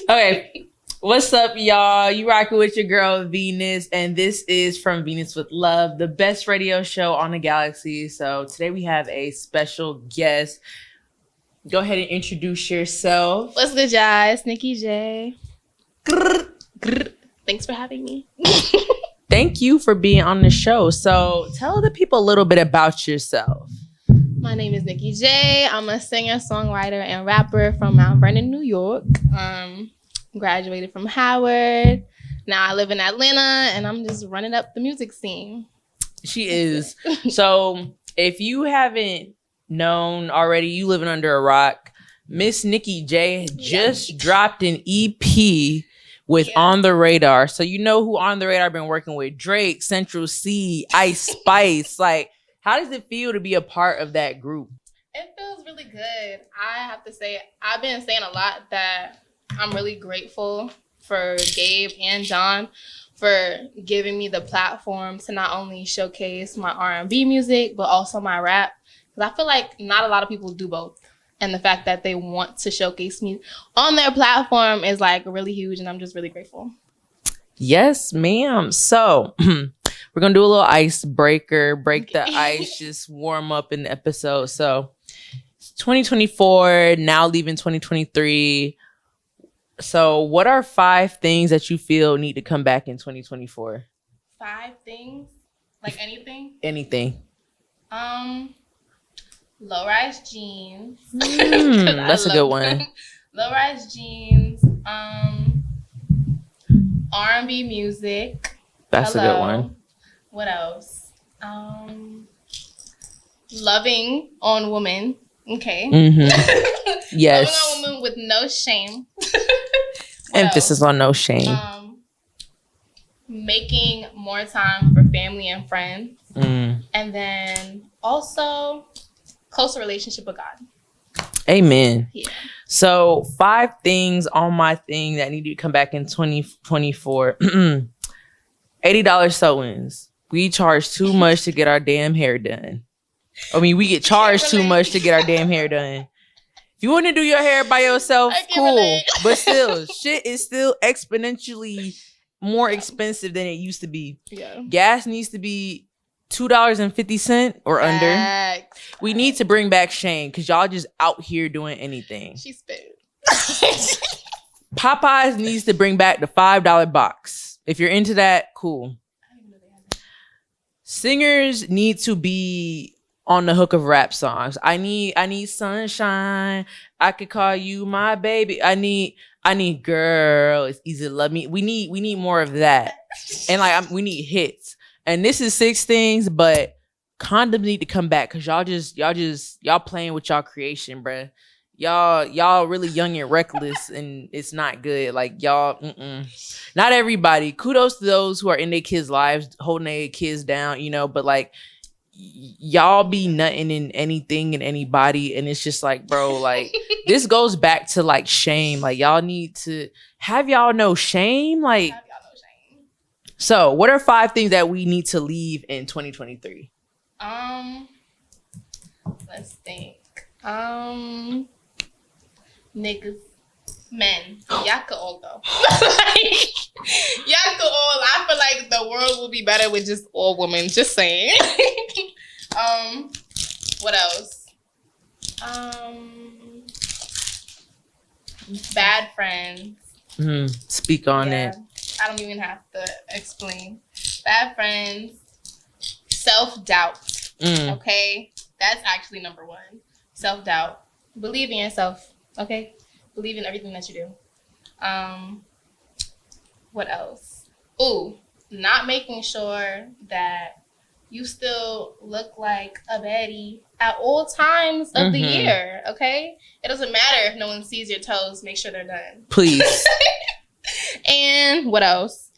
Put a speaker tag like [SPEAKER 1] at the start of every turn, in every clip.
[SPEAKER 1] Okay. What's up, y'all? You rocking with your girl Venus, and this is From Venus with Love, the best radio show on the galaxy. So today we have a special guest. Go ahead and introduce yourself.
[SPEAKER 2] What's good, guys? Nikki Jayy. Thanks for having me.
[SPEAKER 1] Thank you for being on the show. So tell the people a little bit about yourself.
[SPEAKER 2] My name is Nikki Jayy. I'm a singer, songwriter, and rapper from Mount Vernon, New York. Graduated from Howard. Now I live in Atlanta, and I'm just running up the music scene.
[SPEAKER 1] She is. So if you haven't known already, you living under a rock. Miss Nikki Jayy just dropped an EP with On the Radar. So you know who On the Radar been working with? Drake, Central C, Ice Spice. Like, how does it feel to be a part of that group?
[SPEAKER 2] It feels really good. I have to say, I've been saying a lot that I'm really grateful for Gabe and John for giving me the platform to not only showcase my R&B music, but also my rap. Because I feel like not a lot of people do both. And the fact that they want to showcase me on their platform is like really huge. And I'm just really grateful.
[SPEAKER 1] Yes, ma'am. So we're going to do a little icebreaker, break the ice, just warm up in the episode. So it's 2024, now leaving 2023. So what are 5 things that you feel need to come back in 2024?
[SPEAKER 2] 5 things? Like anything?
[SPEAKER 1] Anything.
[SPEAKER 2] Low-rise jeans.
[SPEAKER 1] That's a good one.
[SPEAKER 2] Low-rise jeans. R&B music.
[SPEAKER 1] That's a good one.
[SPEAKER 2] What else? Loving on women. Okay.
[SPEAKER 1] Mm-hmm. Yes.
[SPEAKER 2] Loving on women with no shame.
[SPEAKER 1] Emphasis on no shame.
[SPEAKER 2] Making more time for family and friends. And then also closer relationship with God.
[SPEAKER 1] Amen.
[SPEAKER 2] Yeah.
[SPEAKER 1] So 5 things on my thing that need to come back in 2024. $80 sew-ins. We charge too much to get our damn hair done. I mean, we get charged too much to get our damn hair done. If you want to do your hair by yourself, cool. But still, shit is still exponentially more expensive than it used to be. Yeah. Gas needs to be $2.50 or under. We need to bring back Shane because y'all just out here doing anything.
[SPEAKER 2] She spit.
[SPEAKER 1] Popeyes needs to bring back the $5 box. If you're into that, cool. Singers need to be on the hook of rap songs. I need sunshine. I could call you my baby. I need girl. It's easy to love me. We need more of that. And we need hits. And this is 6 things, but condoms need to come back because y'all playing with y'all creation, bruh. Y'all really young and reckless, and it's not good. Like y'all, not everybody. Kudos to those who are in their kids' lives, holding their kids down, but like y'all be nutting in anything and anybody, and it's just like, bro, like this goes back to like shame. Like y'all need to have y'all no shame, like. So, what are 5 things that we need to leave in 2023?
[SPEAKER 2] Let's think. Niggas, men, y'all could all go. Y'all could all. I feel like the world will be better with just all women. Just saying. What else? Bad friends.
[SPEAKER 1] Speak on it.
[SPEAKER 2] I don't even have to explain. Bad friends. Self-doubt. Okay? That's actually number 1. Self-doubt. Believe in yourself. Okay? Believe in everything that you do. What else? Ooh, not making sure that you still look like a baddie at all times of the year. Okay? It doesn't matter if no one sees your toes. Make sure they're done.
[SPEAKER 1] Please.
[SPEAKER 2] And what else?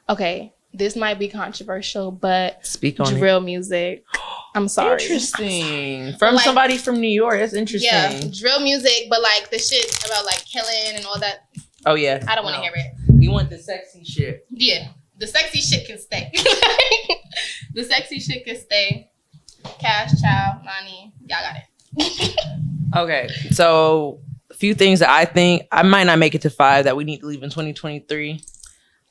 [SPEAKER 2] Okay, this might be controversial, but
[SPEAKER 1] speak on
[SPEAKER 2] drill music. I'm sorry.
[SPEAKER 1] Interesting. From somebody from New York. That's interesting.
[SPEAKER 2] Yeah, drill music, but like the shit about like killing and all that.
[SPEAKER 1] Oh yeah.
[SPEAKER 2] I don't want to hear it.
[SPEAKER 1] We want the sexy shit.
[SPEAKER 2] Yeah, the sexy shit can stay. The sexy shit can stay. Cash, Chow, Nani, y'all got it.
[SPEAKER 1] Okay, so a few things that I think I might not make it to 5 that we need to leave in 2023.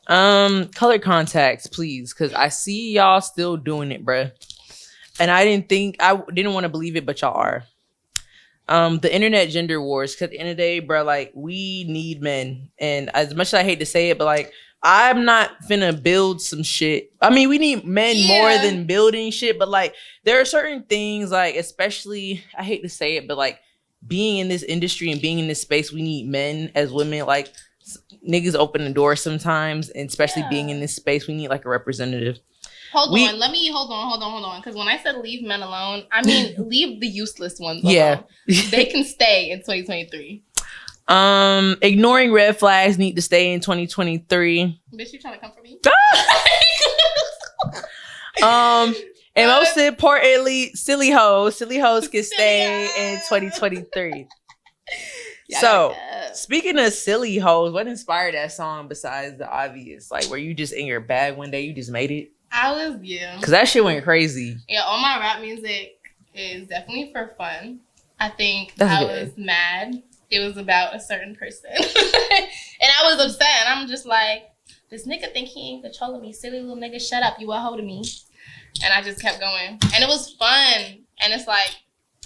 [SPEAKER 1] Color contacts, please, because I see y'all still doing it, bruh. And I didn't want to believe it, but y'all are. The internet gender wars, because at the end of the day, bro, like, we need men. And as much as I hate to say it, but like, I'm not finna build some shit. I mean, we need men more than building shit, but like, there are certain things, like, especially, I hate to say it, but like, being in this industry and being in this space, we need men as women. Like, niggas open the door sometimes, and especially being in this space, we need like a representative.
[SPEAKER 2] Hold on. Because when I said leave men alone, I mean leave the useless ones alone.
[SPEAKER 1] Yeah.
[SPEAKER 2] They can stay in 2023.
[SPEAKER 1] Ignoring red flags need to stay in 2023.
[SPEAKER 2] Bitch, you trying to come for me?
[SPEAKER 1] And most importantly, silly hoes can stay in 2023. So, speaking of silly hoes, what inspired that song besides the obvious? Like, were you just in your bag one day, you just made it? Because that shit went crazy.
[SPEAKER 2] Yeah, all my rap music is definitely for fun. I think was mad. It was about a certain person. And I was upset. And I'm just like, this nigga think he ain't controlling me. Silly little nigga, shut up. You a hoe to me. And I just kept going. And it was fun. And it's like,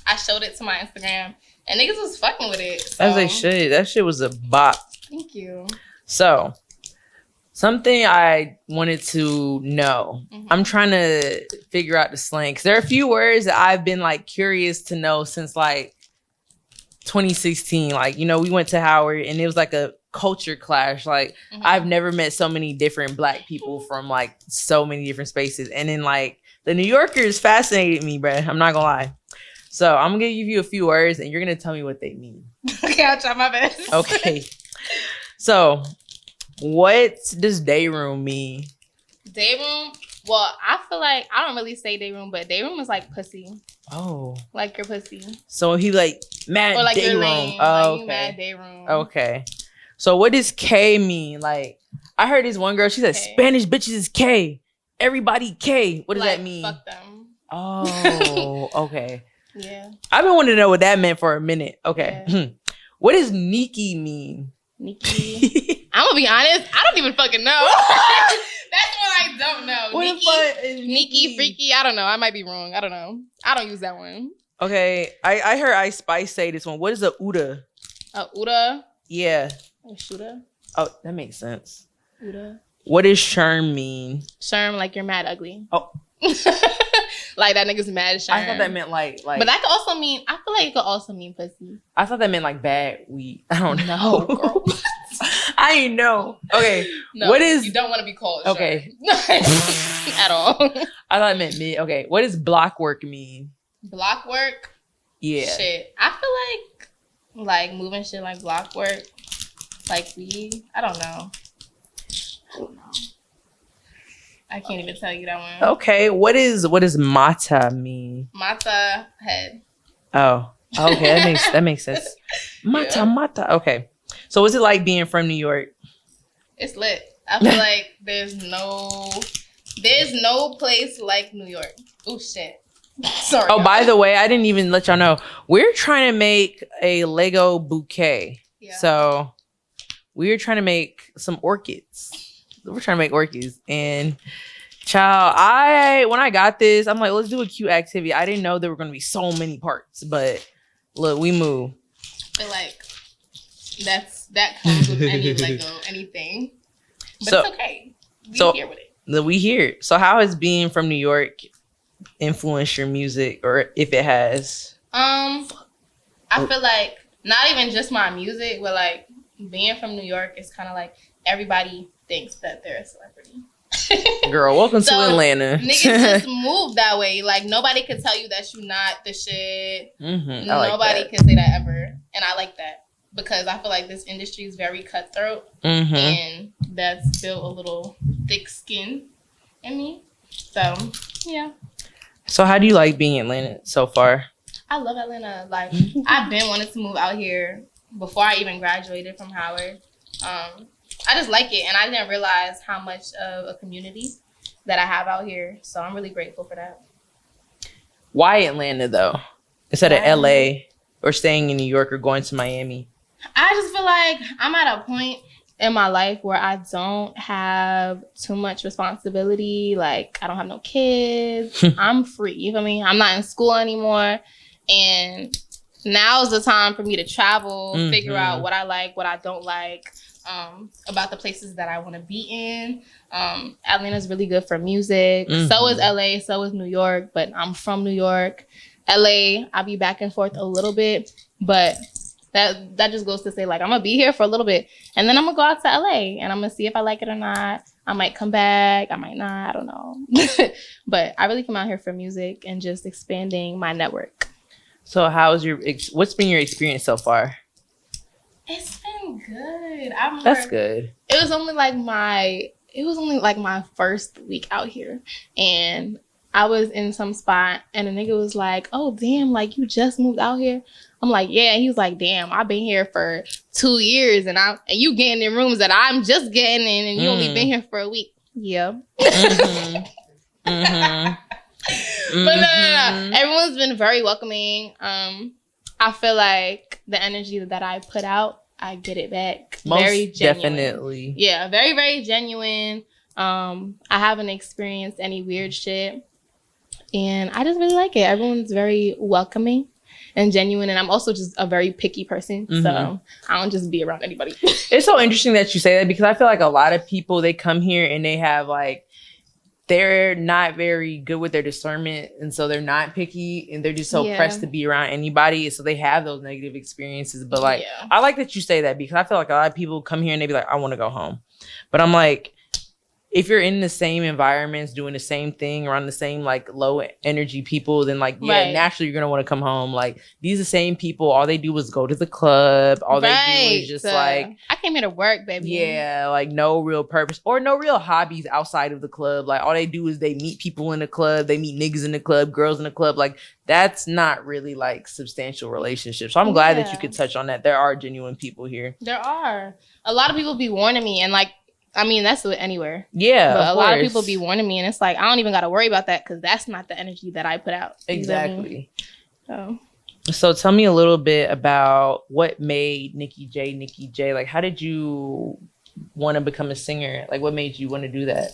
[SPEAKER 2] I showed it to my Instagram. And niggas was fucking with it. So.
[SPEAKER 1] As they should. That shit was a bop.
[SPEAKER 2] Thank you.
[SPEAKER 1] So, something I wanted to know. Mm-hmm. I'm trying to figure out the slang. Because there are a few words that I've been like curious to know since like 2016. Like, you know, we went to Howard and it was like a culture clash. Like, I've never met so many different Black people from like so many different spaces. And then like the New Yorkers fascinated me, bruh. I'm not gonna lie. So I'm gonna give you a few words and you're gonna tell me what they mean.
[SPEAKER 2] Okay, I'll try my best.
[SPEAKER 1] Okay. So, what does day room mean?
[SPEAKER 2] Day room? Well, I feel like I don't really say day room, but day room is like pussy.
[SPEAKER 1] Oh.
[SPEAKER 2] Like your pussy.
[SPEAKER 1] So he like mad or like day room.
[SPEAKER 2] Lame.
[SPEAKER 1] Oh,
[SPEAKER 2] like,
[SPEAKER 1] okay.
[SPEAKER 2] You mad day room.
[SPEAKER 1] Okay. So what does K mean? Like, I heard this one girl, she said Spanish bitches is K. Everybody K. What does that mean?
[SPEAKER 2] Fuck them.
[SPEAKER 1] Oh, okay.
[SPEAKER 2] Yeah.
[SPEAKER 1] I've been wanting to know what that meant for a minute. Okay. Yeah. What does Nikki mean?
[SPEAKER 2] Nikki. I'm gonna be honest, I don't even fucking know. That's what I don't know. Nikki, freaky. I don't know. I might be wrong. I don't know. I don't use that one.
[SPEAKER 1] Okay. I heard Ice Spice say this one. What is a Uda?
[SPEAKER 2] A Uda?
[SPEAKER 1] Yeah.
[SPEAKER 2] A shooter?
[SPEAKER 1] Oh, that makes sense.
[SPEAKER 2] Uda.
[SPEAKER 1] What does Sherm mean?
[SPEAKER 2] Sherm, like you're mad ugly.
[SPEAKER 1] Oh.
[SPEAKER 2] Like that nigga's mad Sherm.
[SPEAKER 1] I thought that meant like. But
[SPEAKER 2] that could also mean, I feel like it could also mean pussy.
[SPEAKER 1] I thought that meant like bad weed. I don't
[SPEAKER 2] know. No, girl.
[SPEAKER 1] I ain't know. Okay.
[SPEAKER 2] No, what is... You don't want to be called
[SPEAKER 1] okay.
[SPEAKER 2] At all.
[SPEAKER 1] I thought it meant mid. Okay. What does block work mean?
[SPEAKER 2] Block work?
[SPEAKER 1] Yeah.
[SPEAKER 2] Shit. I feel like moving shit like block work. Like weed. I don't know. I can't even tell you that one.
[SPEAKER 1] Okay. What does mata mean?
[SPEAKER 2] Mata, head.
[SPEAKER 1] Oh. Okay. That makes sense. Mata. Okay. So what's it like being from New York?
[SPEAKER 2] It's lit. I feel like there's no place like New York. Oh shit. Sorry.
[SPEAKER 1] Oh, by the way, I didn't even let y'all know. We're trying to make a Lego bouquet. Yeah. So we're trying to make some orchids. We're trying to make orchids. And child, when I got this, I'm like, let's do a cute activity. I didn't know there were going to be so many parts, but look, we move.
[SPEAKER 2] I feel like that comes with any Lego, anything. But it's okay. We here with it.
[SPEAKER 1] We here. So how has being from New York influenced your music, or if it has?
[SPEAKER 2] I feel like not even just my music, but like being from New York is kind of like everybody thinks that they're a celebrity.
[SPEAKER 1] Girl, welcome to Atlanta.
[SPEAKER 2] Niggas just move that way. Like nobody can tell you that you're not the shit.
[SPEAKER 1] Mm-hmm.
[SPEAKER 2] Nobody can say that ever, and I like that because I feel like this industry is very cutthroat, and that's built a little thick skin in me. So yeah. So
[SPEAKER 1] how do you like being in Atlanta so far?
[SPEAKER 2] I love Atlanta. Like I've been wanting to move out here before I even graduated from Howard. I just like it, and I didn't realize how much of a community that I have out here. So I'm really grateful for that.
[SPEAKER 1] Why Atlanta though, instead of LA or staying in New York or going to Miami?
[SPEAKER 2] I just feel like I'm at a point in my life where I don't have too much responsibility. Like, I don't have no kids. I'm free. You feel me? I'm not in school anymore. And now's the time for me to travel, figure out what I like, what I don't like, about the places that I want to be in. Atlanta's really good for music. So is LA, so is New York, but I'm from New York. LA, I'll be back and forth a little bit, but that just goes to say, like, I'm gonna be here for a little bit and then I'm gonna go out to LA and I'm gonna see if I like it or not. I might come back, I might not, I don't know. But I really come out here for music and just expanding my network.
[SPEAKER 1] So what's been your experience so far?
[SPEAKER 2] It's been good.
[SPEAKER 1] That's good.
[SPEAKER 2] It was only like my first week out here, and I was in some spot and a nigga was like, "Oh damn, like you just moved out here?" I'm like, "Yeah." And he was like, "Damn, I've been here for 2 years and you getting in rooms that I'm just getting in and you only been here for a week." Yeah. But no. Everyone's been very welcoming. I feel like the energy that I put out, I get it back.
[SPEAKER 1] Most
[SPEAKER 2] very genuine.
[SPEAKER 1] definitely.
[SPEAKER 2] Yeah, very, very genuine. I haven't experienced any weird shit. And I just really like it. Everyone's very welcoming and genuine. And I'm also just a very picky person. So I don't just be around anybody.
[SPEAKER 1] It's so interesting that you say that because I feel like a lot of people, they come here and they have like, they're not very good with their discernment. And so they're not picky and they're just so pressed to be around anybody. So they have those negative experiences. But like, I like that you say that because I feel like a lot of people come here and they be like, I want to go home. But I'm like, if you're in the same environments, doing the same thing, around the same like low energy people, then like, naturally you're going to want to come home. Like these are the same people. All they do is go to the club. All they do is just like,
[SPEAKER 2] I came here to work, baby.
[SPEAKER 1] Yeah. Like no real purpose or no real hobbies outside of the club. Like all they do is they meet people in the club. They meet niggas in the club, girls in the club. Like that's not really like substantial relationships. So I'm glad that you could touch on that. There are genuine people here.
[SPEAKER 2] There are. A lot of people be warning me and like, I mean, that's anywhere.
[SPEAKER 1] Yeah,
[SPEAKER 2] but a lot of people be warning me, and it's like I don't even got to worry about that because that's not the energy that I put out.
[SPEAKER 1] Exactly. So tell me a little bit about what made Nikki Jayy Nikki Jayy. Like, how did you want to become a singer? Like, what made you want to do that?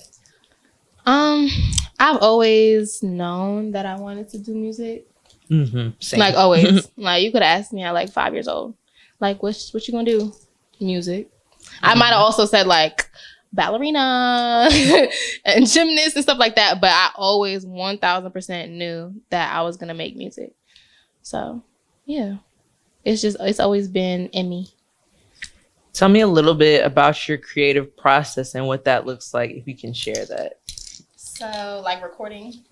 [SPEAKER 2] I've always known that I wanted to do music.
[SPEAKER 1] Same.
[SPEAKER 2] Like always. Like you could ask me at like 5 years old, like what you gonna do? Music. I might have also said like ballerina and gymnast and stuff like that, but I always 1000% knew that I was gonna make music. So yeah, it's always been in me.
[SPEAKER 1] Tell me a little bit about your creative process and what that looks like, if you can share that.
[SPEAKER 2] So like recording,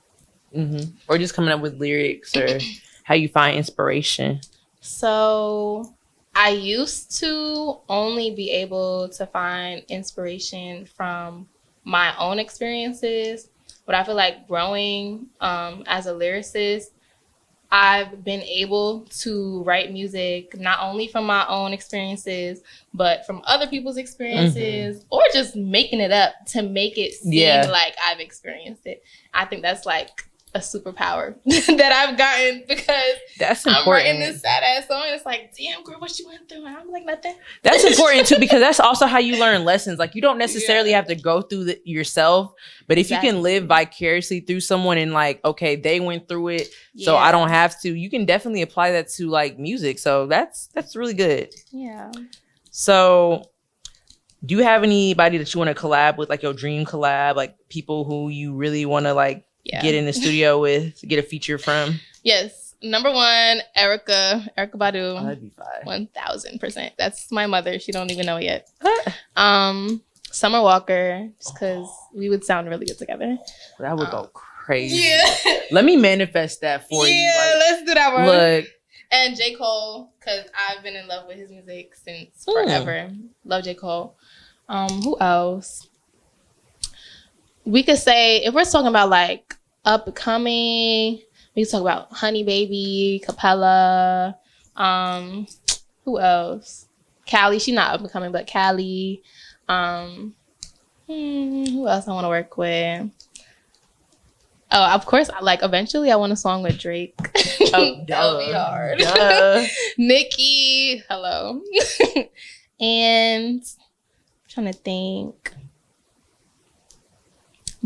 [SPEAKER 1] or just coming up with lyrics, or how you find inspiration.
[SPEAKER 2] So I used to only be able to find inspiration from my own experiences, but I feel like growing as a lyricist, I've been able to write music not only from my own experiences, but from other people's experiences, or just making it up to make it seem like I've experienced it. I think that's like a superpower that I've gotten because
[SPEAKER 1] that's important.
[SPEAKER 2] I'm writing this sad ass song and it's like, damn girl, what you went through? And I'm like, nothing.
[SPEAKER 1] That's important too, because that's also how you learn lessons. Like you don't necessarily have to go through yourself, but if you can live vicariously through someone and like, okay, they went through it, so I don't have to, you can definitely apply that to like music. So that's really good.
[SPEAKER 2] Yeah.
[SPEAKER 1] So do you have anybody that you want to collab with, like your dream collab, like people who you really want to like get in the studio with, get a feature from?
[SPEAKER 2] Yes. Number one, Erykah Badu.
[SPEAKER 1] Oh, that'd be fine.
[SPEAKER 2] 1000%. That's my mother. She don't even know it yet. Summer Walker, just because we would sound really good together.
[SPEAKER 1] That would go crazy.
[SPEAKER 2] Yeah.
[SPEAKER 1] Let me manifest that for you.
[SPEAKER 2] Yeah, let's do that one.
[SPEAKER 1] Look.
[SPEAKER 2] And J. Cole, because I've been in love with his music since forever. Love J. Cole. Who else? We could say, if we're talking about like upcoming, we can talk about Honey Baby, Capella. Who else? Callie. She's not upcoming, but Callie. Who else I want to work with? Oh, of course. Like eventually, I want a song with Drake.
[SPEAKER 1] Oh,
[SPEAKER 2] that would be hard. Nikki, hello. And I'm trying to think.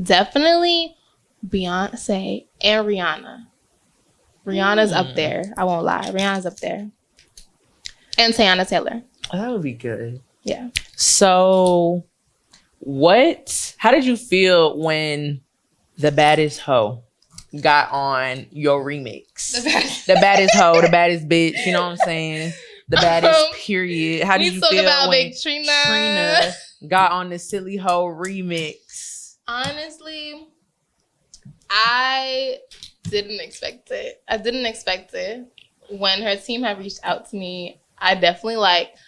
[SPEAKER 2] Definitely Beyonce and Rihanna. Rihanna's up there. I won't lie. Rihanna's up there. And Tiana Taylor.
[SPEAKER 1] Oh, that would be good.
[SPEAKER 2] Yeah.
[SPEAKER 1] So, how did you feel when the baddest hoe got on your remix? The baddest hoe, the baddest bitch, you know what I'm saying? The baddest period. How did you feel
[SPEAKER 2] about
[SPEAKER 1] when
[SPEAKER 2] Big Trina
[SPEAKER 1] got on the Silly Hoe remix?
[SPEAKER 2] Honestly, I didn't expect it. When her team had reached out to me, I definitely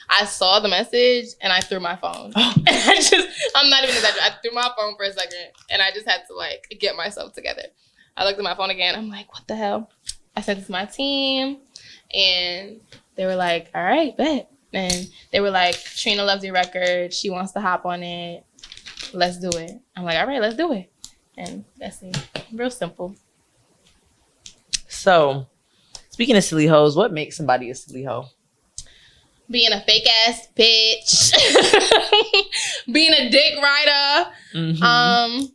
[SPEAKER 2] I saw the message and I threw my phone. I'm not even exaggerating. I threw my phone for a second and I just had to get myself together. I looked at my phone again. I'm like, what the hell? I sent it to my team and they were like, all right, bet. And they were like, Trina loves your record. She wants to hop on it. Let's do it. I'm like, all right, let's do it. And that's it. Real simple.
[SPEAKER 1] So, speaking of silly hoes, what makes somebody a silly hoe?
[SPEAKER 2] Being a fake ass bitch. Being a dick rider. Mm-hmm.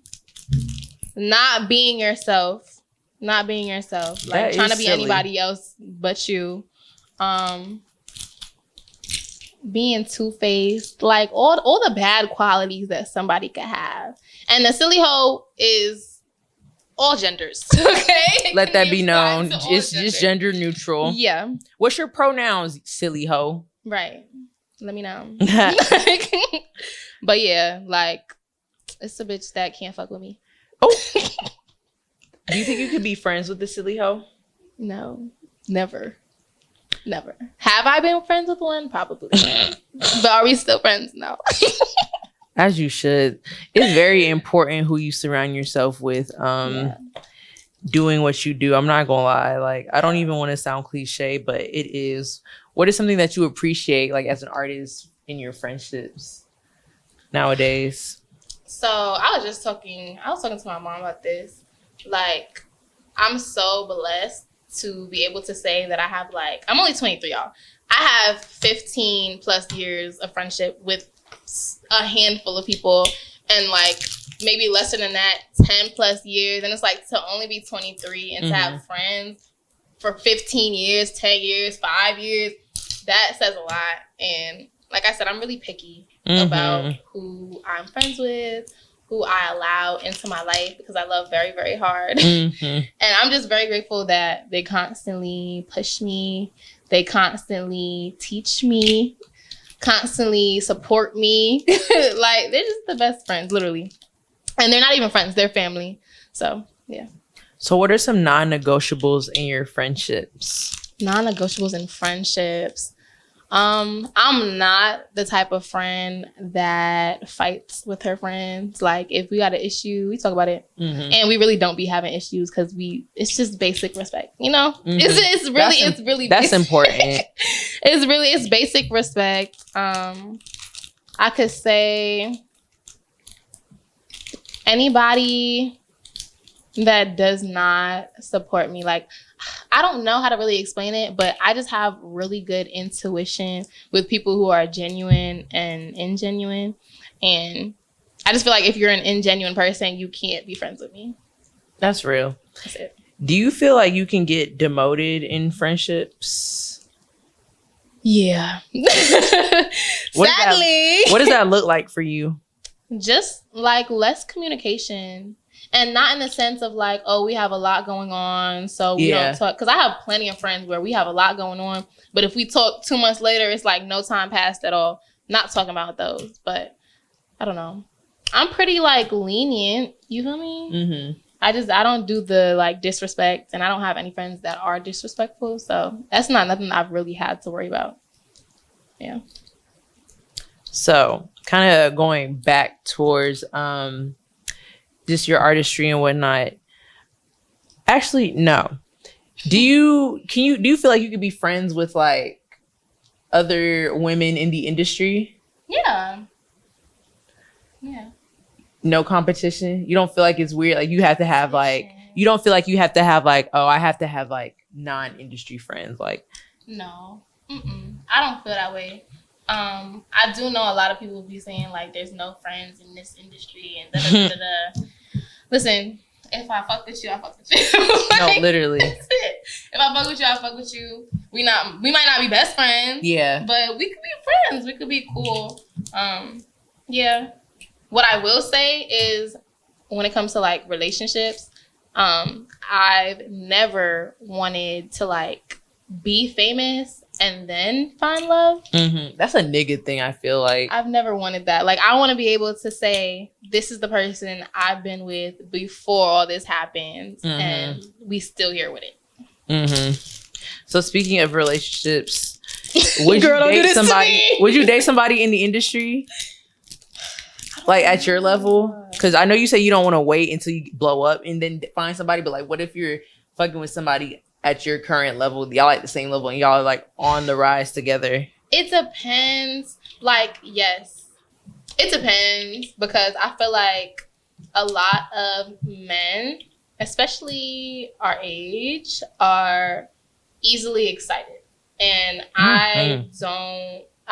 [SPEAKER 2] Not being yourself. Trying to be anybody else but you. Being two-faced. All the bad qualities that somebody could have. And a silly hoe is all genders. Okay?
[SPEAKER 1] Let that be known. It's just gender neutral.
[SPEAKER 2] Yeah.
[SPEAKER 1] What's your pronouns, silly hoe?
[SPEAKER 2] Right. Let me know. But yeah, it's a bitch that can't fuck with me.
[SPEAKER 1] Oh. Do you think you could be friends with the silly hoe?
[SPEAKER 2] No. Never. Have I been friends with one? Probably. But are we still friends? No.
[SPEAKER 1] As you should. It's very important who you surround yourself with. Doing what you do. I'm not gonna lie. I don't even want to sound cliche, but it is. What is something that you appreciate, as an artist in your friendships nowadays? So
[SPEAKER 2] I was talking to my mom about this. I'm so blessed to be able to say that I have I'm only 23, y'all. I have 15 plus years of friendship with a handful of people, and maybe lesser than that, 10 plus years. And it's to only be 23 and to have friends for 15 years, 10 years, 5 years, that says a lot. And like I said, I'm really picky about who I'm friends with, who I allow into my life, because I love very, very hard. And I'm just very grateful that they constantly push me. They constantly teach me, constantly support me. They're just the best friends, literally. And they're not even friends, they're family. So, yeah.
[SPEAKER 1] So what are some non-negotiables in your friendships?
[SPEAKER 2] Non-negotiables in friendships. I'm not the type of friend that fights with her friends. If we got an issue, we talk about it. And we really don't be having issues because it's just basic respect, you know? It's really
[SPEAKER 1] that's
[SPEAKER 2] basic.
[SPEAKER 1] important.
[SPEAKER 2] It's basic respect. I could say anybody that does not support me, I don't know how to really explain it, but I just have really good intuition with people who are genuine and ingenuine. And I just feel if you're an ingenuine person, you can't be friends with me.
[SPEAKER 1] That's real.
[SPEAKER 2] That's it.
[SPEAKER 1] Do you feel you can get demoted in friendships?
[SPEAKER 2] Yeah. Sadly.
[SPEAKER 1] What does that look like for you?
[SPEAKER 2] Just less communication. And not in the sense of we have a lot going on, so we don't talk. Because I have plenty of friends where we have a lot going on, but if we talk 2 months later, it's no time passed at all. Not talking about those, but I don't know. I'm pretty lenient. You feel me? I don't do the disrespect, and I don't have any friends that are disrespectful. So that's not nothing I've really had to worry about. Yeah.
[SPEAKER 1] So kind of going back towards just your artistry and whatnot. Actually, no. Do you feel you could be friends with other women in the industry?
[SPEAKER 2] Yeah. Yeah.
[SPEAKER 1] No competition? You don't feel it's weird? You have to have You don't feel like you have to have like, oh, I have to have like non-industry friends. Like,
[SPEAKER 2] no, I don't feel that way. I do know a lot of people be saying like, there's no friends in this industry and da da da da. Listen, if I fuck with you, I fuck with you. Like,
[SPEAKER 1] no, literally.
[SPEAKER 2] That's it. If I fuck with you, I fuck with you. We might not be best friends.
[SPEAKER 1] Yeah.
[SPEAKER 2] But we could be friends. We could be cool. Yeah. What I will say is, when it comes to like relationships, I've never wanted to like be famous and then find love.
[SPEAKER 1] That's a nigga thing, I feel like.
[SPEAKER 2] I've never wanted that. Like, I want to be able to say, this is the person I've been with before all this happens, and we still here with it.
[SPEAKER 1] So speaking of relationships, would you date somebody? Would you date somebody in the industry, like at your level? Because I know you say you don't want to wait until you blow up and then find somebody, but like, what if you're fucking with somebody at your current level, y'all like the same level, and y'all are like on the rise together?
[SPEAKER 2] It depends. Like, yes, it depends, because I feel like a lot of men, especially our age, are easily excited, and I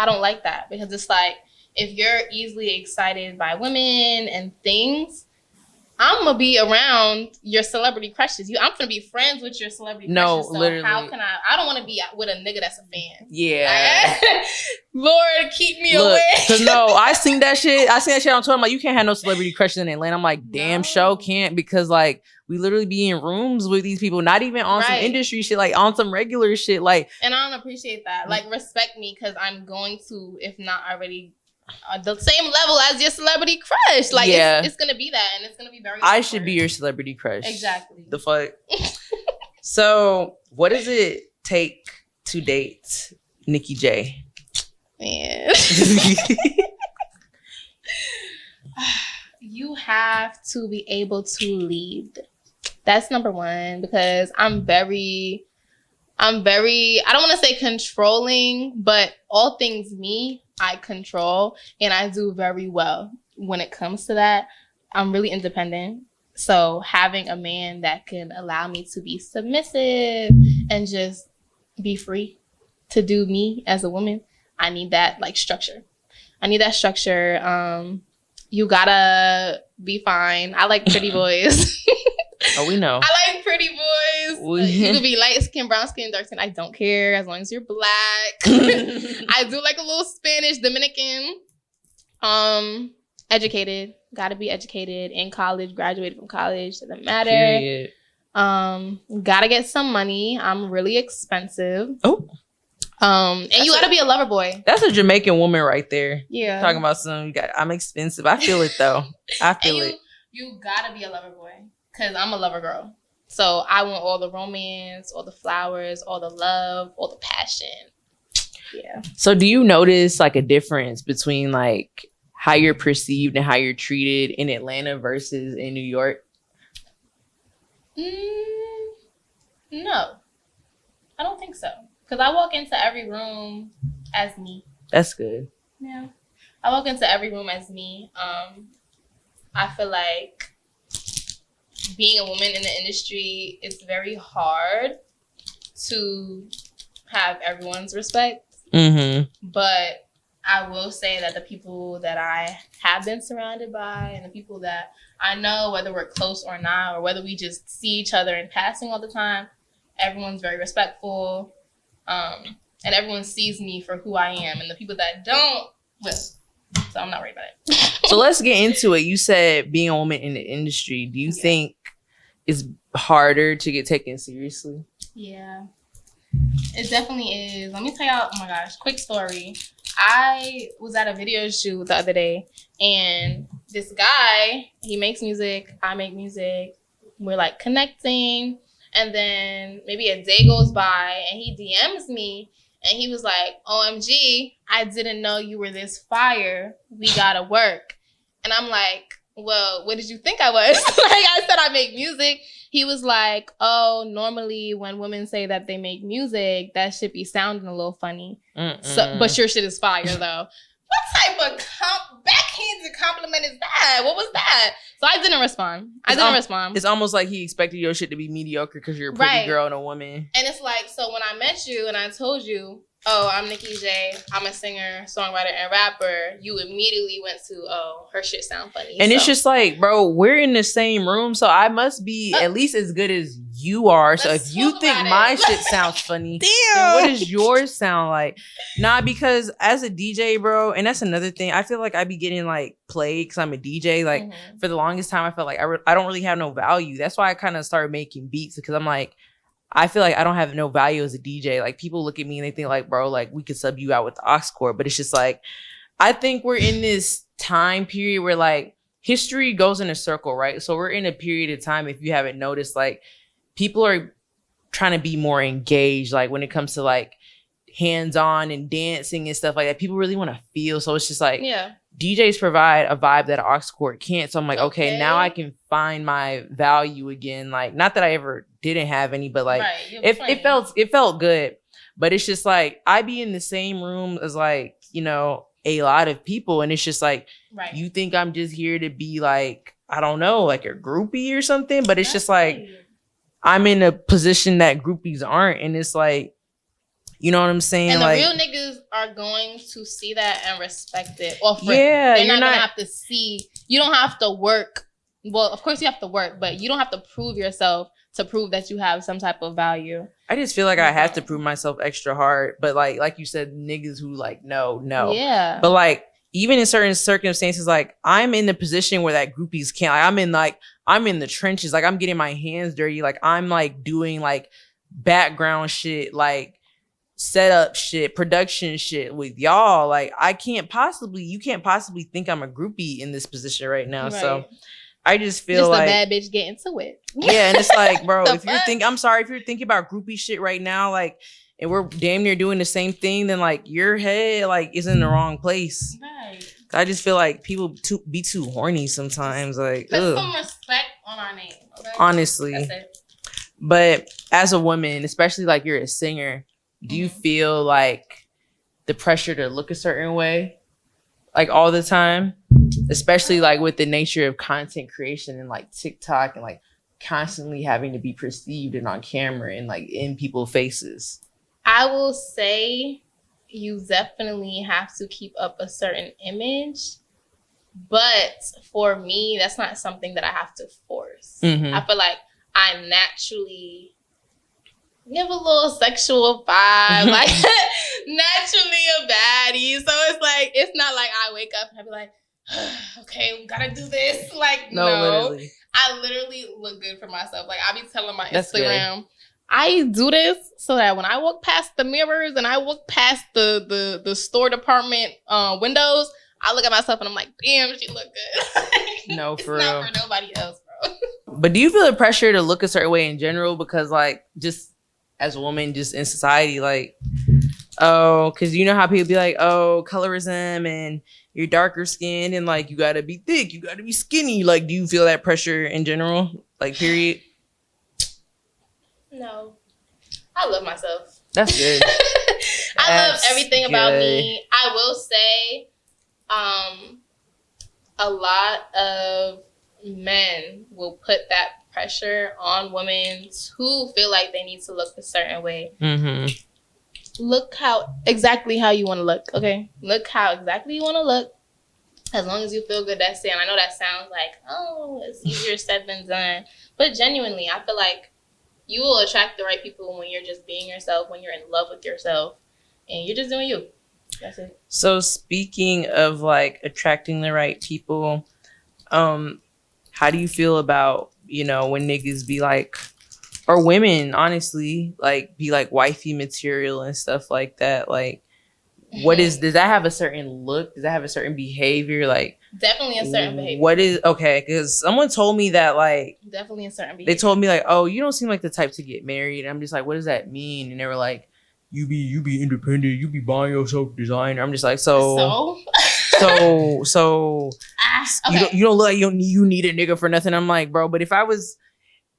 [SPEAKER 2] don't like that, because it's like, if you're easily excited by women and things, I'm gonna be around your celebrity crushes. I'm gonna be friends with your celebrity crushes. So
[SPEAKER 1] literally.
[SPEAKER 2] How can I don't want to be with a nigga that's a fan.
[SPEAKER 1] Yeah.
[SPEAKER 2] Lord, keep me away.
[SPEAKER 1] Cause no, I seen that shit on Twitter. I'm like, you can't have no celebrity crushes in Atlanta. I'm like, damn, show can't, because like we literally be in rooms with these people, not even on some industry shit, like on some regular shit. Like,
[SPEAKER 2] and I don't appreciate that. Like, respect me, because I'm going to, if not already, the same level as your celebrity crush. Like, it's gonna be that, and it's gonna be very
[SPEAKER 1] I should be your celebrity crush.
[SPEAKER 2] Exactly.
[SPEAKER 1] The fuck. So what does it take to date Nikki Jayy?
[SPEAKER 2] Man. You have to be able to lead. That's number one, because I'm very, I don't want to say controlling, but all things me, I control, and I do very well when it comes to that. I'm really independent. So having a man that can allow me to be submissive and just be free to do me as a woman, I need that like structure. You gotta be fine. I like pretty boys.
[SPEAKER 1] Oh, we know.
[SPEAKER 2] I like pretty boys. You could be light skin, brown skin, dark skin. I don't care, as long as you're black. I do like a little Spanish, Dominican. Educated. Gotta be educated. In college, graduated from college. Doesn't matter.
[SPEAKER 1] Period.
[SPEAKER 2] Gotta get some money. I'm really expensive.
[SPEAKER 1] Oh.
[SPEAKER 2] And you gotta be a lover boy.
[SPEAKER 1] That's a Jamaican woman right there.
[SPEAKER 2] Yeah.
[SPEAKER 1] Talking about I'm expensive. I feel it though. I feel it.
[SPEAKER 2] You gotta be a lover boy, because I'm a lover girl. So I want all the romance, all the flowers, all the love, all the passion. Yeah. So
[SPEAKER 1] do you notice like a difference between like how you're perceived and how you're treated in Atlanta versus in New York?
[SPEAKER 2] No, I don't think so. Because I walk into every room as me.
[SPEAKER 1] That's good.
[SPEAKER 2] Yeah. I walk into every room as me. I feel like being a woman in the industry, it's very hard to have everyone's respect. But I will say that the people that I have been surrounded by, and the people that I know, whether we're close or not, or whether we just see each other in passing all the time, everyone's very respectful. And everyone sees me for who I am. And the people that don't, well, so I'm not worried about it.
[SPEAKER 1] So let's get into it. You said being a woman in the industry. Do you think it's harder to get taken seriously?
[SPEAKER 2] Yeah, it definitely is. Let me tell y'all, oh my gosh, quick story. I was at a video shoot the other day, and this guy, he makes music, I make music. We're like connecting. And then maybe a day goes by and he DMs me and he was like, OMG, I didn't know you were this fire. We gotta work. And I'm like, well, what did you think I was? Like, I said I make music. He was like, oh, normally when women say that they make music, that should be sounding a little funny. So, but your shit is fire though. What type of kind of compliment is that? What was that? So I didn't respond.
[SPEAKER 1] It's almost like he expected your shit to be mediocre because you're a pretty girl and a woman.
[SPEAKER 2] And it's like, so when I met you and I told you, oh, I'm Nikki Jayy, I'm a singer, songwriter, and rapper, you immediately went to, oh, her shit sound funny.
[SPEAKER 1] And it's just like, bro, we're in the same room, so I must be at least as good as you are. So if you think my shit sounds funny, then what does yours sound like? Nah, because as a DJ, bro, and that's another thing, I feel like I be getting like played because I'm a DJ. Like for the longest time, I felt like I don't really have no value. That's why I kind of started making beats, because I'm like, I feel like I don't have no value as a DJ. Like people look at me and they think like, bro, like we could sub you out with the aux cord. But it's just like, I think we're in this time period where like history goes in a circle, right? So we're in a period of time, if you haven't noticed, like people are trying to be more engaged. Like when it comes to like hands-on and dancing and stuff like that, people really want to feel. So it's just like, DJs provide a vibe that an aux cord can't. So I'm like, okay, now I can find my value again. Like, not that I ever didn't have any, but like it felt good. But it's just like I be in the same room as like, you know, a lot of people, and it's just like you think I'm just here to be like, I don't know, like a groupie or something. But it's just like I'm in a position that groupies aren't, and it's like, you know what I'm saying?
[SPEAKER 2] And the
[SPEAKER 1] like,
[SPEAKER 2] real niggas are going to see that and respect it. Or
[SPEAKER 1] they're
[SPEAKER 2] not gonna have to see. You don't have to work. Well, of course you have to work, but you don't have to prove yourself to prove that you have some type of value.
[SPEAKER 1] I just feel like I have to prove myself extra hard. But like you said, niggas who like, no.
[SPEAKER 2] Yeah.
[SPEAKER 1] But like, even in certain circumstances, like I'm in the position where that groupies can't. Like, I'm in the trenches. Like I'm getting my hands dirty. Like I'm like doing like background shit, like setup shit, production shit with y'all. Like you can't possibly think I'm a groupie in this position right now. So I just feel like
[SPEAKER 2] a bad bitch getting to it.
[SPEAKER 1] Yeah, and it's like, bro, if you're thinking about groupie shit right now, like, and we're damn near doing the same thing, then like your head like is in the wrong place. Right. I just feel like people be too horny sometimes. Like,
[SPEAKER 2] put some respect on our name. Okay?
[SPEAKER 1] Honestly.
[SPEAKER 2] That's it.
[SPEAKER 1] But as a woman, especially like you're a singer, do you feel like the pressure to look a certain way, like all the time? Especially like with the nature of content creation and like TikTok and like constantly having to be perceived and on camera and like in people's faces.
[SPEAKER 2] I will say you definitely have to keep up a certain image, but for me, that's not something that I have to force. I feel like I naturally give a little sexual vibe, like naturally a baddie. So it's like, it's not like I wake up and I be like, okay, we gotta do this. Like, no. Literally. I literally look good for myself. Like, I be telling my Instagram, I do this so that when I walk past the mirrors and I walk past the store department windows, I look at myself and I'm like, damn, she look good.
[SPEAKER 1] No, for
[SPEAKER 2] it's
[SPEAKER 1] real.
[SPEAKER 2] Not for nobody else, bro.
[SPEAKER 1] But do you feel the pressure to look a certain way in general? Because like, just as a woman, just in society, like, oh, because you know how people be like, oh, colorism and you're darker skinned and like you gotta be thick, you gotta be skinny. Like, do you feel that pressure in general? Like, period?
[SPEAKER 2] No. I love myself.
[SPEAKER 1] That's good.
[SPEAKER 2] I love everything about me. I will say, a lot of men will put that pressure on women who feel like they need to look a certain way. Look exactly how you want to look, okay? Look how exactly you want to look. As long as you feel good, that's it. And I know that sounds like, oh, it's easier said than done. But genuinely, I feel like you will attract the right people when you're just being yourself, when you're in love with yourself, and you're just doing you. That's it. So
[SPEAKER 1] speaking of like attracting the right people, how do you feel about, you know, when niggas be like, or women, honestly, like be like wifey material and stuff like that? Like, does that have a certain look? Does that have a certain behavior? Like,
[SPEAKER 2] definitely a certain behavior.
[SPEAKER 1] What is, okay, because someone told me that, like,
[SPEAKER 2] definitely a certain behavior.
[SPEAKER 1] They told me like, oh, you don't seem like the type to get married. And I'm just like, what does that mean? And they were like, you be independent, you be buying yourself designer. I'm just like, so okay. you don't look like you need a nigga for nothing. I'm like, bro, but if I was,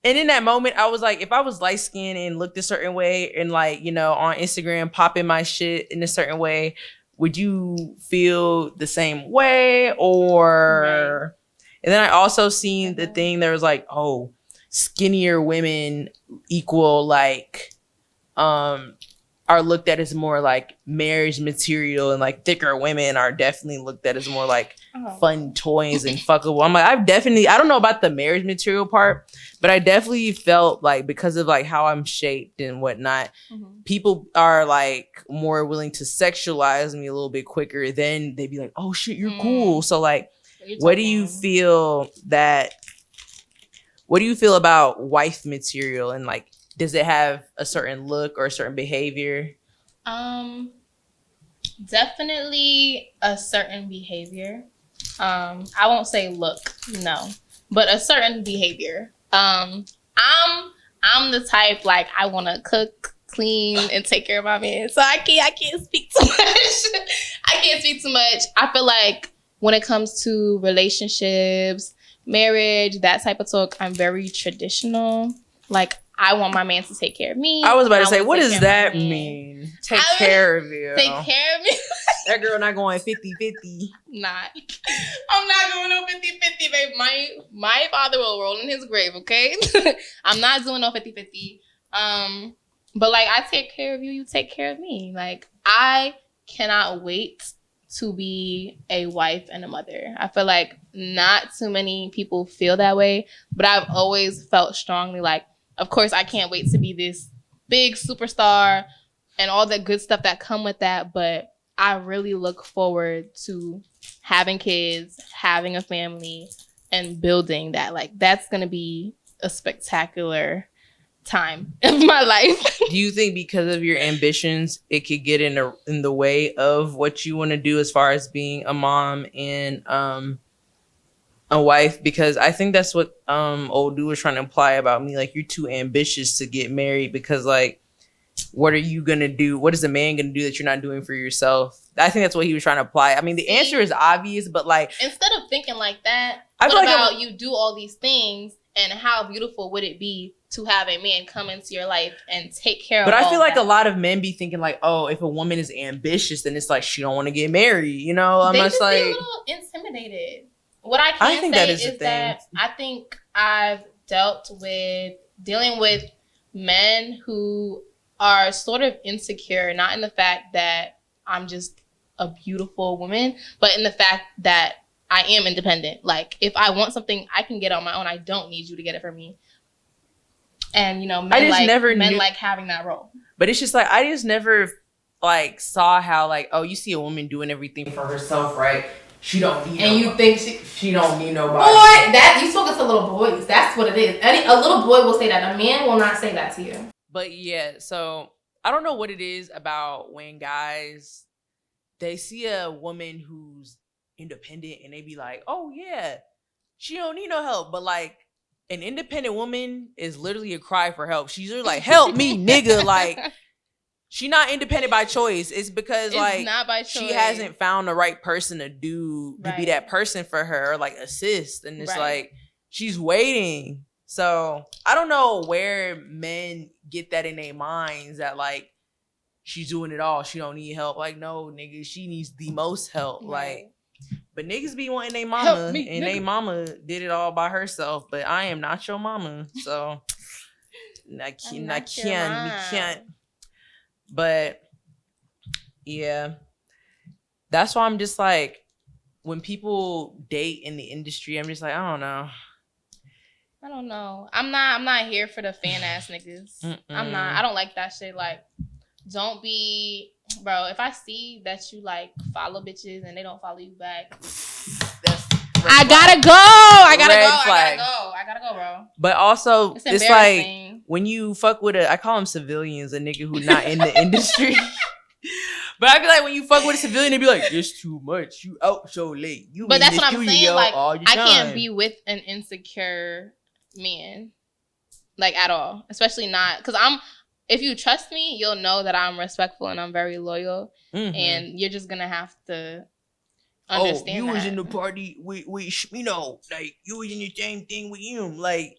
[SPEAKER 1] and in that moment, I was like, if I was light skinned and looked a certain way and like, you know, on Instagram popping my shit in a certain way, would you feel the same way? Or and then I also seen the thing there was like, oh, skinnier women equal like are looked at as more like marriage material, and like thicker women are definitely looked at as more like fun toys and fuckable. I'm like, I don't know about the marriage material part, but I definitely felt like because of like how I'm shaped and whatnot, people are like more willing to sexualize me a little bit quicker. Then they'd be like, oh shit, you're cool. So like, what do you feel about wife material, and like, does it have a certain look or a certain behavior?
[SPEAKER 2] Definitely a certain behavior. I won't say look, no, but a certain behavior. I'm the type, like, I want to cook, clean, and take care of my man. So I can't speak too much. I feel like when it comes to relationships, marriage, that type of talk, I'm very traditional. Like, I want my man to take care of me.
[SPEAKER 1] I was about to say, what does that mean? Take care of you.
[SPEAKER 2] Take care of me.
[SPEAKER 1] That girl not going 50-50.
[SPEAKER 2] Not. I'm not going no 50-50, babe. My father will roll in his grave, okay? I'm not doing no 50-50. But like, I take care of you, you take care of me. Like, I cannot wait to be a wife and a mother. I feel like not too many people feel that way, but I've always felt strongly like, of course, I can't wait to be this big superstar and all the good stuff that come with that. But I really look forward to having kids, having a family, and building that. Like, that's going to be a spectacular time of my life.
[SPEAKER 1] Do you think because of your ambitions, it could get in the way of what you want to do as far as being a mom and a wife? Because I think that's what old dude was trying to imply about me. Like, you're too ambitious to get married because, like, what are you gonna do? What is a man gonna do that you're not doing for yourself? I think that's what he was trying to apply. I mean, the answer is obvious, but like, instead
[SPEAKER 2] of thinking like that, what about you do all these things, and how beautiful would it be to have a man come into your life and take care of all that? But I feel like
[SPEAKER 1] a lot of men be thinking like, oh, if a woman is ambitious, then it's like she don't want to get married. You know,
[SPEAKER 2] they just like, be a little intimidated. What I can say is that I think I've dealing with men who are sort of insecure, not in the fact that I'm just a beautiful woman, but in the fact that I am independent. Like, if I want something, I can get it on my own. I don't need you to get it for me. And, you know, men like having that role. But it's just like, I just never like saw how like, oh, you see a woman doing everything for herself, right? She don't need and
[SPEAKER 1] nobody.
[SPEAKER 2] You think
[SPEAKER 1] she don't need nobody.
[SPEAKER 2] Boy, that you spoken to little boys. That's what it is. A little boy will say that. A man will not say that to you.
[SPEAKER 1] But yeah, so I don't know what it is about when guys, they see a woman who's independent and they be like, oh yeah, she don't need no help. But like, an independent woman is literally a cry for help. She's like, help me, nigga. Like, she not independent by choice. It's because it's like not by choice. She hasn't found the right person to be that person for her, or like assist. And it's like, she's waiting. So I don't know where men get that in their minds that like, she's doing it all. She don't need help. Like, no, nigga, she needs the most help. Like, but niggas be wanting their mama, and their mama did it all by herself. But I am not your mama, so I can't. But yeah, that's why I'm just like, when people date in the industry, I'm just like, I don't know. I'm not here for the fan ass niggas. I'm not. I don't like that shit. Like, don't be, bro. If I see that you like follow bitches and they don't follow you back, I gotta go. I gotta go, bro. But also, it's like when you fuck with I call them civilians, a nigga who not in the industry. But I feel like when you fuck with a civilian, they be like, it's too much. You out so late. But that's what I'm saying. Like, I can't be with an insecure man, like, at all. Especially not, because if you trust me, you'll know that I'm respectful and I'm very loyal. Mm-hmm. And you're just gonna have to understand. Oh, you was in the party with you know, like, you was in the same thing with him, like,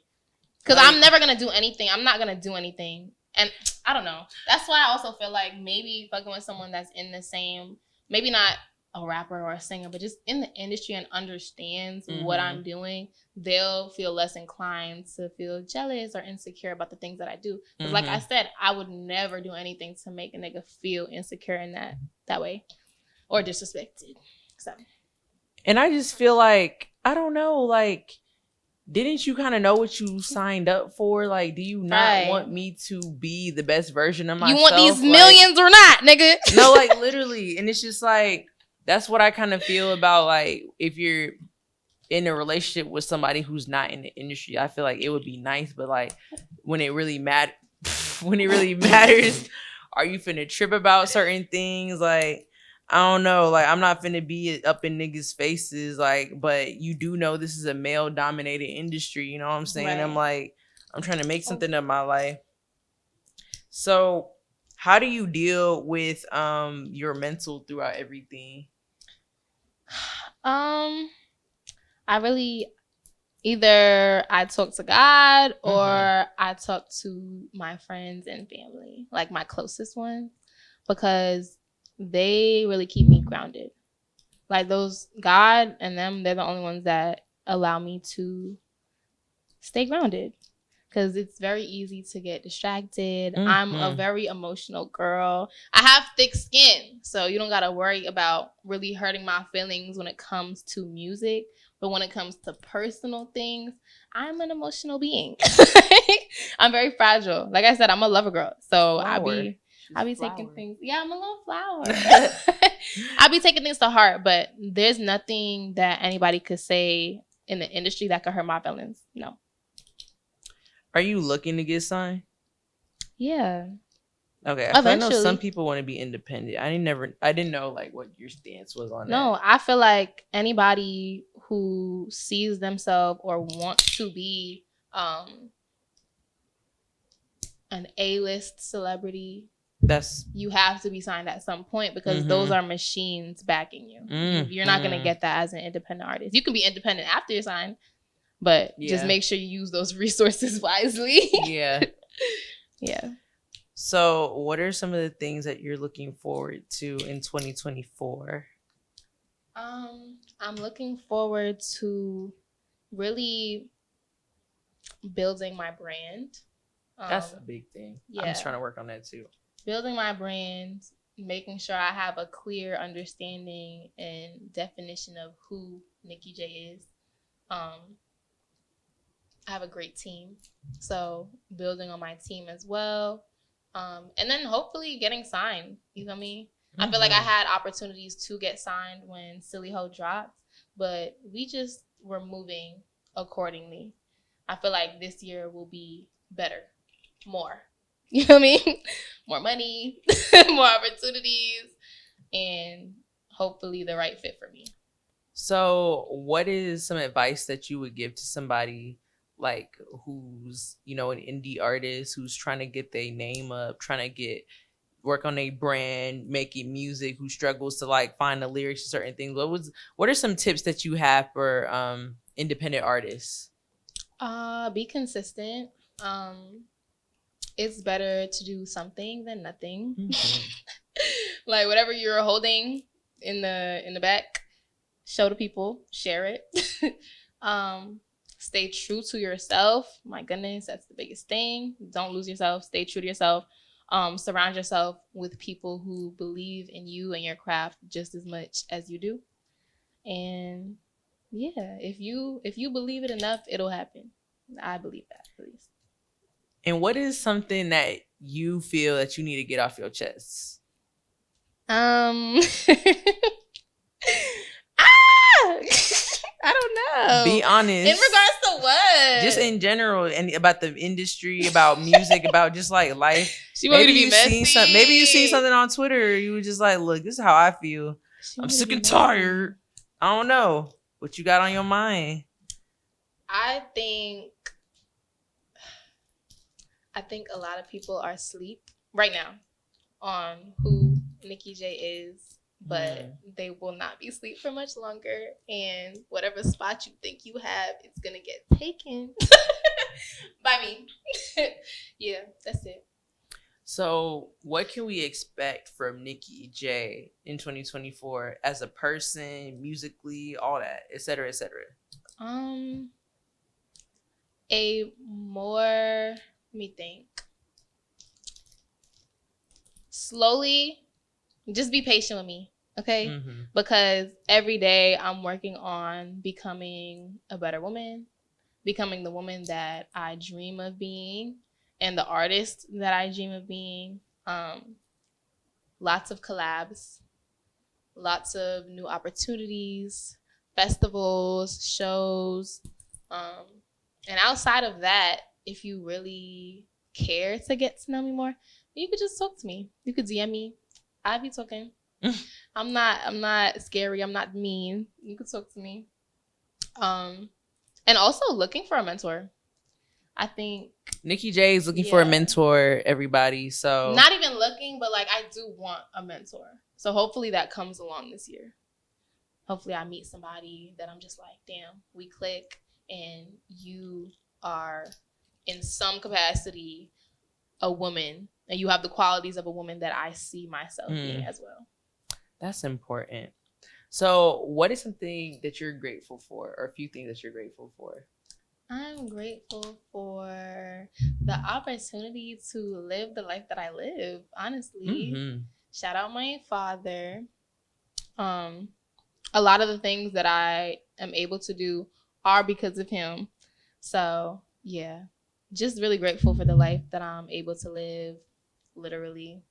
[SPEAKER 1] because I'm never gonna do anything. I'm not gonna do anything. And I don't know. That's why I also feel like maybe fucking with someone that's in the same
[SPEAKER 2] maybe not a rapper or a singer, but just in the industry and understands what I'm doing, they'll feel less inclined to feel jealous or insecure about the things that I do. Because like I said, I would never do anything to make a nigga feel insecure in that way or disrespected. So,
[SPEAKER 1] and I just feel like, I don't know, like, didn't you kind of know what you signed up for? Like, do you not want me to be the best version of myself?
[SPEAKER 2] You want these millions or not, nigga?
[SPEAKER 1] No, like, literally. And it's just like, that's what I kind of feel about, like, if you're in a relationship with somebody who's not in the industry, I feel like it would be nice, but like, when it really matters, are you finna trip about certain things? Like, I don't know. Like, I'm not finna be up in niggas' faces. Like, but you do know this is a male-dominated industry. You know what I'm saying? Right. I'm like, I'm trying to make something of my life. So, how do you deal with your mental throughout everything?
[SPEAKER 2] I really, either I talk to God or I talk to my friends and family, like my closest ones, because they really keep me grounded. Like those, God and them, they're the only ones that allow me to stay grounded. Because it's very easy to get distracted. I'm a very emotional girl. I have thick skin, so you don't got to worry about really hurting my feelings when it comes to music. But when it comes to personal things, I'm an emotional being. I'm very fragile. Like I said, I'm a lover girl. So I be taking things. Yeah, I'm a little flower. I be taking things to heart, but there's nothing that anybody could say in the industry that could hurt my feelings. No.
[SPEAKER 1] Are you looking to get signed?
[SPEAKER 2] Yeah.
[SPEAKER 1] Okay. I know some people want to be independent. I didn't know like what your stance was on that.
[SPEAKER 2] No, I feel like anybody who sees themselves or wants to be an A-list celebrity, you have to be signed at some point because those are machines backing you. You're not going to get that as an independent artist. You can be independent after you're signed, but just make sure you use those resources wisely. Yeah. Yeah.
[SPEAKER 1] So what are some of the things that you're looking forward to in 2024?
[SPEAKER 2] I'm looking forward to really building my brand.
[SPEAKER 1] That's a big thing. Yeah. I'm just trying to work on that too. Building
[SPEAKER 2] my brand, making sure I have a clear understanding and definition of who Nikki Jayy is. I have a great team, so building on my team as well. And then hopefully getting signed. You know me? I feel like I had opportunities to get signed when Silly Ho dropped, but we just were moving accordingly. I feel like this year will be better, more. You know what I mean? More money, more opportunities, and hopefully the right fit for me.
[SPEAKER 1] So what is some advice that you would give to somebody like who's, you know, an indie artist who's trying to get their name up, trying to work on a brand, making music, who struggles to like find the lyrics to certain things? What are some tips that you have for independent artists?
[SPEAKER 2] Be consistent. It's better to do something than nothing. Like whatever you're holding in the back, show to people, share it. Stay true to yourself. My goodness, that's the biggest thing. Don't lose yourself. Stay true to yourself. Surround yourself with people who believe in you and your craft just as much as you do. And yeah, if you believe it enough, it'll happen. I believe that, at least.
[SPEAKER 1] And what is something that you feel that you need to get off your chest?
[SPEAKER 2] I don't know.
[SPEAKER 1] Be honest.
[SPEAKER 2] In regards to what?
[SPEAKER 1] Just in general, and about the industry, about music, about just like life.
[SPEAKER 2] Maybe you
[SPEAKER 1] seen something on Twitter. You were just like, look, this is how I feel. I'm sick and tired. I don't know what you got on your mind.
[SPEAKER 2] I think a lot of people are asleep right now on who Nikki Jayy is. But they will not be asleep for much longer. And whatever spot you think you have, it's going to get taken by me. Yeah, that's it.
[SPEAKER 1] So, what can we expect from Nikki Jayy in 2024 as a person, musically, all that, et cetera, et cetera?
[SPEAKER 2] A more, let me think. Slowly, just be patient with me, okay?
[SPEAKER 1] Mm-hmm.
[SPEAKER 2] Because every day I'm working on becoming a better woman, becoming the woman that I dream of being, and the artist that I dream of being. Lots of collabs, lots of new opportunities, festivals, shows. And outside of that, if you really care to get to know me more, you could just talk to me. You could DM me. I'd be talking. I'm not scary. I'm not mean. You could talk to me. And also looking for a mentor. I think
[SPEAKER 1] Nikki Jayy is looking for a mentor, everybody. So
[SPEAKER 2] not even looking, but like I do want a mentor. So hopefully that comes along this year. Hopefully I meet somebody that I'm just like, damn, we click, and you are in some capacity a woman, and you have the qualities of a woman that I see myself being as well. That's
[SPEAKER 1] important. So what is something that you're grateful for, or a few things that you're grateful for?
[SPEAKER 2] I'm grateful for the opportunity to live the life that I live, honestly. Mm-hmm. Shout out my father. A lot of the things that I am able to do are because of him. So, yeah, just really grateful for the life that I'm able to live, literally.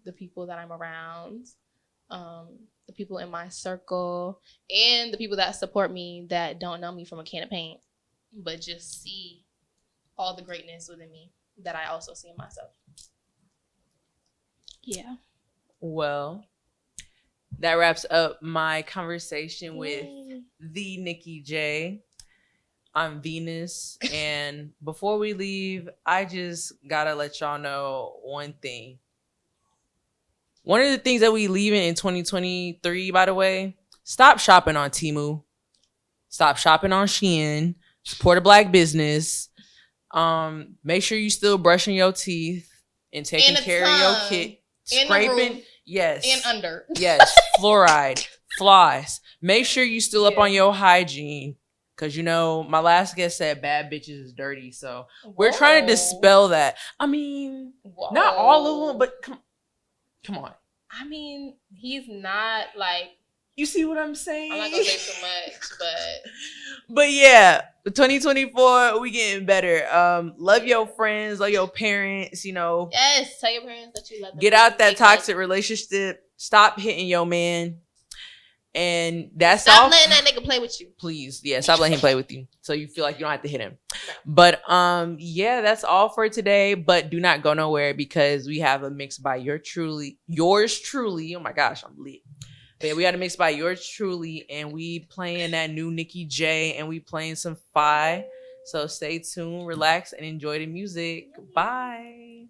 [SPEAKER 2] The people that I'm around, the people in my circle, and the people that support me that don't know me from a can of paint, but just see all the greatness within me that I also see in myself. Yeah.
[SPEAKER 1] Well, that wraps up my conversation with the Nikki Jayy. I'm Venus. And before we leave, I just gotta let y'all know one thing. One of the things that we leaving in 2023, by the way, stop shopping on Temu. Stop shopping on Shein. Support a black business. Make sure you still brushing your teeth and taking care of your kid. Scraping. Yes.
[SPEAKER 2] And under.
[SPEAKER 1] Yes. Fluoride. Floss. Make sure you still up on your hygiene. Because, my last guest said bad bitches is dirty. So we're trying to dispel that. I mean, not all of them, but come on.
[SPEAKER 2] I mean, he's not like...
[SPEAKER 1] You see what I'm saying?
[SPEAKER 2] I'm not going to say too much, but...
[SPEAKER 1] But yeah, 2024, we getting better. Love your friends, love your parents,
[SPEAKER 2] Yes, tell your parents that you love them.
[SPEAKER 1] Get out that toxic relationship. Stop hitting your man. And that's all.
[SPEAKER 2] Stop letting that nigga play with you.
[SPEAKER 1] Please. Yeah, stop letting him play with you. So you feel like you don't have to hit him. But yeah, that's all for today. But do not go nowhere because we have a mix by yours truly. Oh my gosh, I'm lit. But yeah, we got a mix by yours truly, and we playing that new Nikki Jayy, and we playing some Fi. So stay tuned, relax, and enjoy the music. Bye.